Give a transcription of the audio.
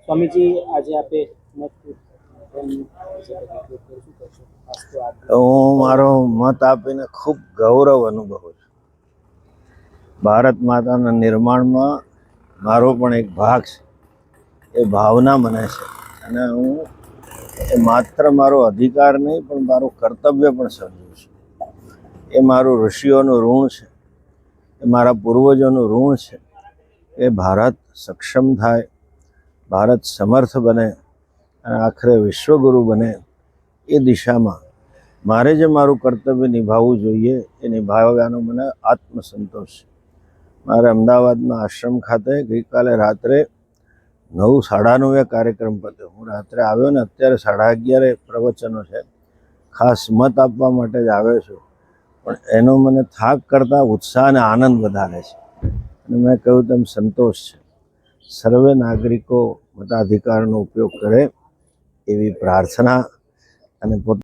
સ્વામીજી આજે આપે મત હું મારો મત આપીને ખૂબ ગૌરવ અનુભવું છું. ભારત માતાના નિર્માણમાં મારો પણ એક ભાગ છે. એ ભાવના મને છે અને હું એ માત્ર મારો અધિકાર નહીં પણ મારું કર્તવ્ય પણ સમજું છું. એ મારું ઋષિઓનું ઋણ છે, એ મારા પૂર્વજોનું ઋણ છે. એ ભારત સક્ષમ થાય, ભારત સમર્થ બને અને આખરે વિશ્વગુરુ બને એ દિશામાં મારે જે મારું કર્તવ્ય નિભાવવું જોઈએ એ નિભાવવાનો મને આત્મસંતોષ છે. મારે અમદાવાદના આશ્રમ ખાતે ગઈકાલે રાત્રે 9:30 કાર્યક્રમ પત્યો. હું રાત્રે આવ્યો ને અત્યારે 11:30 પ્રવચનો છે. ખાસ મત આપવા માટે જ આવ્યો છું, પણ એનો મને થાક કરતાં ઉત્સાહ અને આનંદ વધારે છે. અને મેં કહ્યું તેમ સંતોષ છે. સર્વે નાગરિકો મતાધિકારનો ઉપયોગ કરે એવી પ્રાર્થના અને